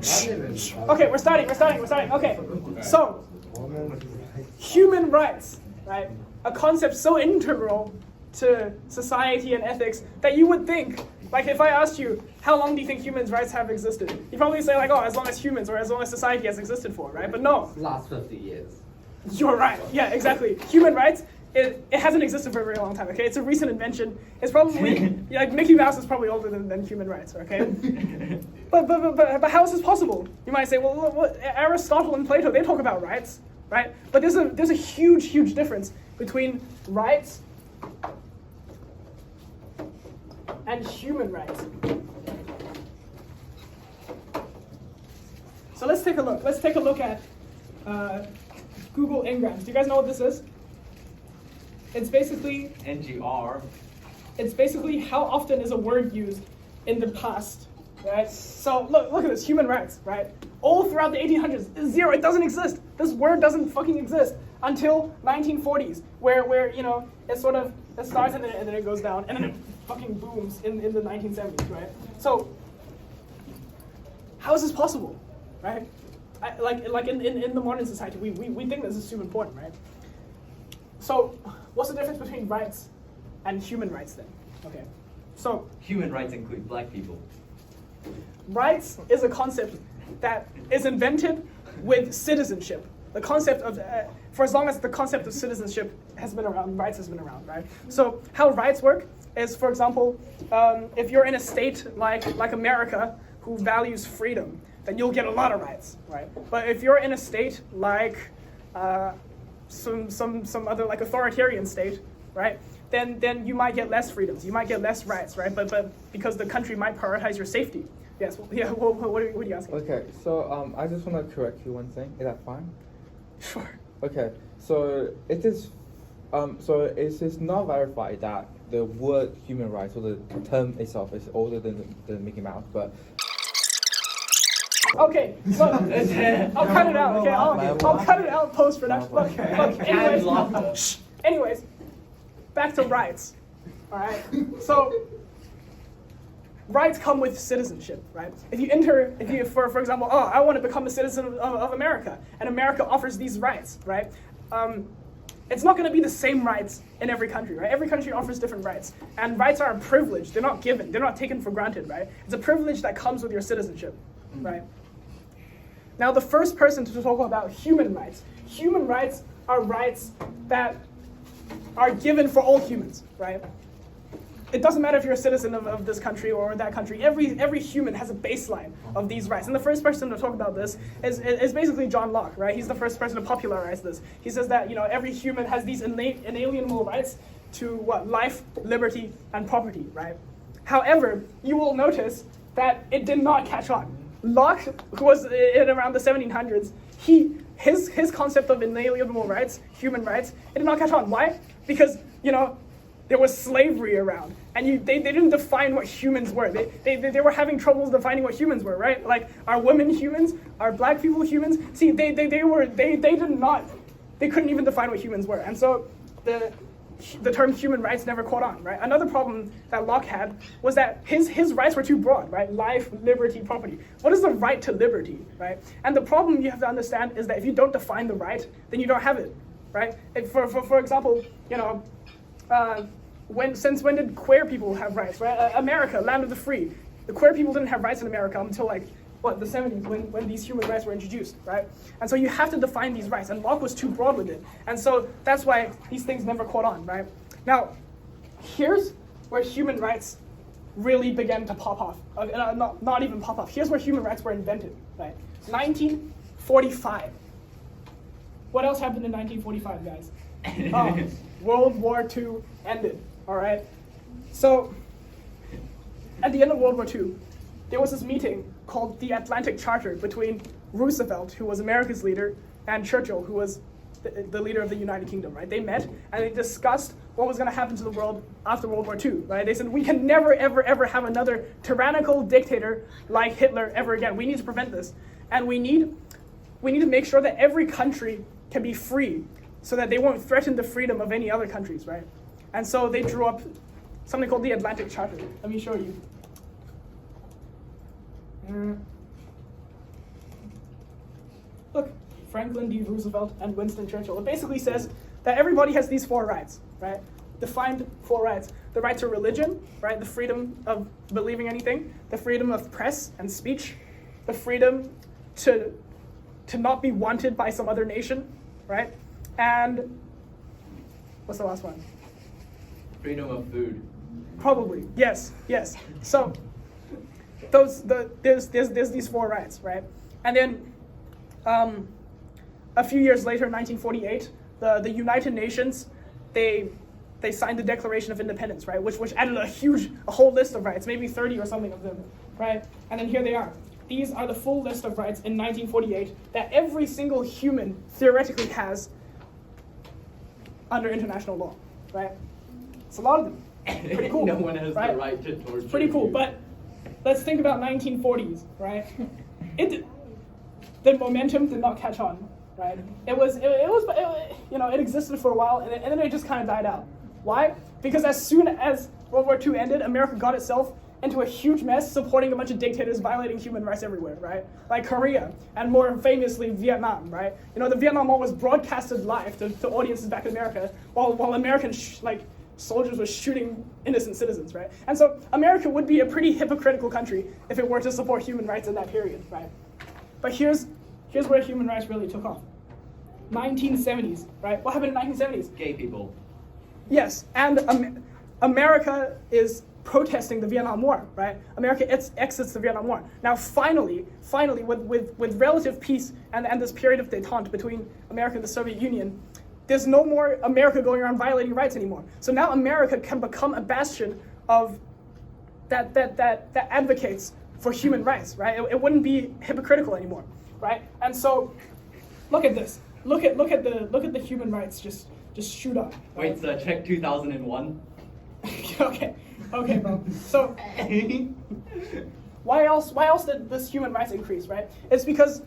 Okay, we're starting. Okay, so human rights, right? A concept so integral to society and ethics that you would think, like if I asked you, how long do you think human rights have existed? You'd probably say like, oh, as long as humans or as long as society has existed for, right? But no. Last 50 years. You're right. Yeah, exactly. Human rights, it hasn't existed for a very long time, okay? It's a recent invention. It's probably, like Mickey Mouse is probably older than human rights, okay? But how is this possible? You might say, well, what, Aristotle and Plato, they talk about rights, right? But there's a huge difference between rights and human rights. So let's take a look. Let's take a look at Google Ngrams. Do you guys know what this is? It's basically NGR. It's basically how often is a word used in the past, right? So look at this, human rights, right? All throughout the 1800s, it's zero. It doesn't exist. This word doesn't fucking exist until 1940s, where you know it starts and then it goes down and then it fucking booms in the 1970s, right? So how is this possible, right? Like in the modern society, we think this is super important, right? So what's the difference between rights and human rights then? Okay, so Human rights include black people. rights is a concept that is invented with citizenship. The concept of, for as long as the concept of citizenship has been around, rights has been around, right? So how rights work is, for example, if you're in a state like America who values freedom, then you'll get a lot of rights, right? But if you're in a state like some other like authoritarian state, right? Then you might get less freedoms, you might get less rights, right? But because the country might prioritize your safety. Yes, yeah. What are you asking? Okay, so I just want to correct you one thing. Is that fine? Sure. Okay, so it is not verified that the word human rights or the term itself is older than Mickey Mouse, but. Okay, so I'll cut it out. Okay, I'll cut it out post production. Look, anyways, back to rights. All right. So rights come with citizenship, right? If you for example, oh, I want to become a citizen of America, and America offers these rights, right? It's not going to be the same rights in every country, right? Every country offers different rights, and rights are a privilege. They're not given. They're not taken for granted, right? It's a privilege that comes with your citizenship, right? Now, the first person to talk about human rights are rights that are given for all humans, right? It doesn't matter if you're a citizen of this country or that country. Every human has a baseline of these rights. And the first person to talk about this is basically John Locke, right? He's the first person to popularize this. He says that, you know, every human has these innate, inalienable rights to what? Life, liberty, and property, right? However, you will notice that it did not catch on. Locke, who was in around the 1700s, his concept of inalienable rights, human rights, it did not catch on. Why? Because, you know, there was slavery around, and they didn't define what humans were. They were having troubles defining what humans were, right? Like, are women humans? Are black people humans? See, they couldn't even define what humans were, and so the term human rights never caught on, right? Another problem that Locke had was that his rights were too broad, right? Life, liberty, property. What is the right to liberty, right? And the problem you have to understand is that if you don't define the right, then you don't have it, right? For example, you know, since when did queer people have rights, right? America, land of the free. The queer people didn't have rights in America until like, the 70s when these human rights were introduced, right? And so you have to define these rights, and Locke was too broad with it. And so that's why these things never caught on, right? Now, here's where human rights really began to pop off. Not even pop off. Here's where human rights were invented, right? 1945. What else happened in 1945, guys? World War II ended, all right? So, at the end of World War II, there was this meeting called the Atlantic Charter between Roosevelt, who was America's leader, and Churchill, who was the leader of the United Kingdom, right? They met and they discussed what was going to happen to the world after World War II, right? They said, we can never, ever, ever have another tyrannical dictator like Hitler ever again. We need to prevent this. And we need to make sure that every country can be free so that they won't threaten the freedom of any other countries, right? And so they drew up something called the Atlantic Charter. Let me show you. Franklin D. Roosevelt and Winston Churchill. It basically says that everybody has these 4 rights, right? Defined 4 rights. The right to religion, right? The freedom of believing anything. The freedom of press and speech. The freedom to not be wanted by some other nation, right? And what's the last one? Freedom of food. Probably, yes. So there's these 4 rights, right? And then a few years later, in 1948, the United Nations, they signed the Declaration of Independence, right? Which added a whole list of rights, maybe 30 or something of them, right? And then here they are. These are the full list of rights in 1948 that every single human theoretically has under international law, right? It's a lot of them. Pretty cool. No one has right? the right to torture. Pretty cool, you. but let's think about 1940s, right? The momentum did not catch on, right? It existed for a while, and then it just kind of died out. Why? Because as soon as World War II ended, America got itself into a huge mess supporting a bunch of dictators violating human rights everywhere, right? Like Korea, and more famously Vietnam, right? The Vietnam War was broadcasted live to audiences back in America, while American soldiers were shooting innocent citizens, right? And so America would be a pretty hypocritical country if it were to support human rights in that period, right? But here's where human rights really took off. 1970s, right? What happened in the 1970s? Gay people. Yes, and America is protesting the Vietnam War, right? America exits the Vietnam War. Now, finally, with relative peace and this period of détente between America and the Soviet Union, there's no more America going around violating rights anymore. So now America can become a bastion of that advocates for human rights, right? It wouldn't be hypocritical anymore, right? And so, look at this. Look at the human rights just shoot up. Right? Wait, so check 2001. Okay, bro. So why else did this human rights increase, right? It's because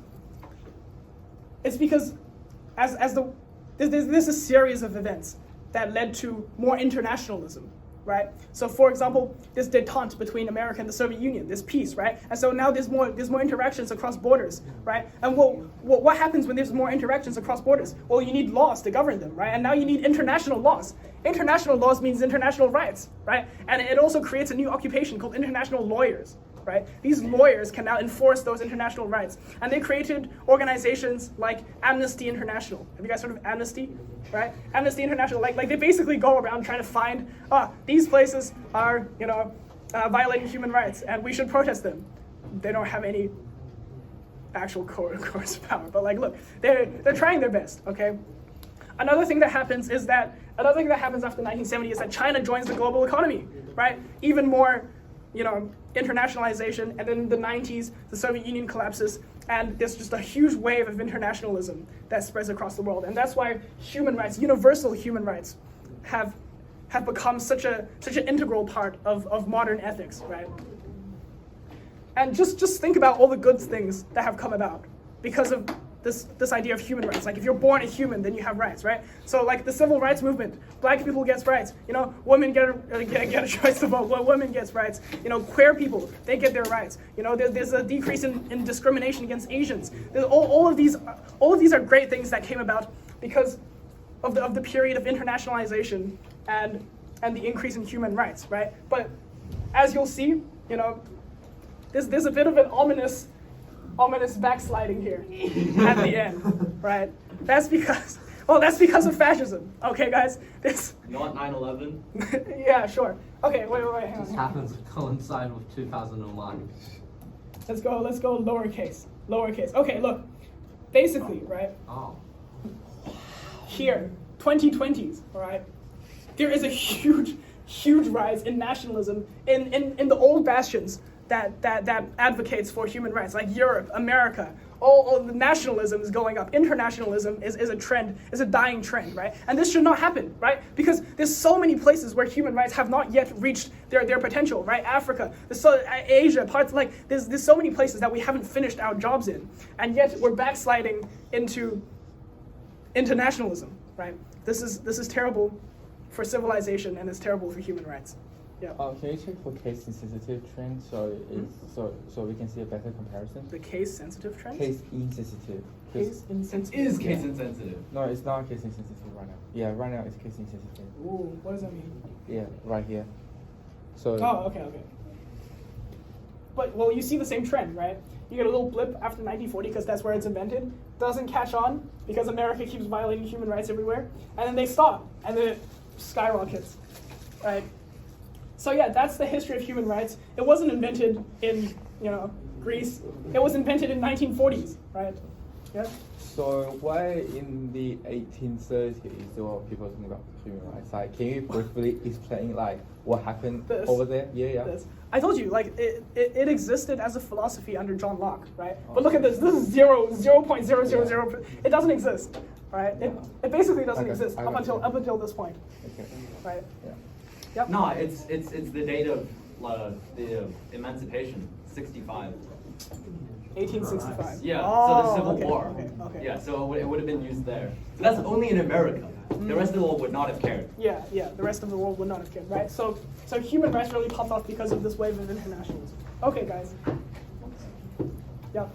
there's a series of events that led to more internationalism, right? So for example, this détente between America and the Soviet Union, this peace, right? And so now there's more interactions across borders, right? And what happens when there's more interactions across borders? Well, you need laws to govern them, right? And now you need international laws. International laws means international rights, right? And it also creates a new occupation called international lawyers, right? These lawyers can now enforce those international rights. And they created organizations like Amnesty International. Have you guys heard of Amnesty? Right? Amnesty International, like they basically go around trying to find, these places are, violating human rights and we should protest them. They don't have any actual coercive power, but look, they're trying their best, okay? Another thing that happens after 1970 is that China joins the global economy, right? Even more, internationalization, and then in the 90s, the Soviet Union collapses, and there's just a huge wave of internationalism that spreads across the world. And that's why human rights, universal human rights, have become such an integral part of modern ethics, right? And just think about all the good things that have come about because of this idea of human rights. Like if you're born a human, then you have rights, right? So like the civil rights movement, black people gets rights. Women get a choice to vote. Women gets rights. Queer people, they get their rights. There's a decrease in discrimination against Asians. All of these are great things that came about because of the period of internationalization and the increase in human rights, right? But as you'll see, there's a bit of an ominous backsliding here at the end, right? That's because of fascism. Okay, guys, Not 9/11. Yeah, sure. Okay, wait, hang on. This happens to coincide with 2001. Let's go lowercase. Okay, look, basically, right? Oh. Here, 2020s, all right? There is a huge rise in nationalism in the old bastions that advocates for human rights, like Europe, America. All the nationalism is going up. Internationalism is a trend, is a dying trend, right? And this should not happen, right? Because there's so many places where human rights have not yet reached their potential, right? Africa, Asia, there's so many places that we haven't finished our jobs in, and yet we're backsliding into nationalism, right? This is terrible for civilization and it's terrible for human rights. Yeah. Can you check for case insensitive trend so we can see a better comparison? The case sensitive trend? Case insensitive. Case insensitive. Is case insensitive. No, it's not case insensitive right now. Yeah, right now it's case insensitive. Ooh, what does that mean? Yeah, right here. So. Oh, okay. But, well, you see the same trend, right? You get a little blip after 1940 because that's where it's invented. Doesn't catch on because America keeps violating human rights everywhere. And then they stop, and then it skyrockets, right? So yeah, that's the history of human rights. It wasn't invented in, Greece. It was invented in 1940s, right? Yeah. So why in the 1830s there were people talking about human rights? Like, can you briefly explain what happened over there? Yeah. This. I told you, it existed as a philosophy under John Locke, right? But look at this. This is 0.000. It doesn't exist, right? It basically doesn't exist up until this point, Okay. right? Yeah. Yep. No, it's the date of the emancipation, 65. 1865. Yeah, Oh, so the Civil okay, War. Okay. Yeah, so it would have been used there. So that's only in America. The rest of the world would not have cared. Yeah. The rest of the world would not have cared, right? So human rights really popped off because of this wave of internationalism. Okay, guys. Yep.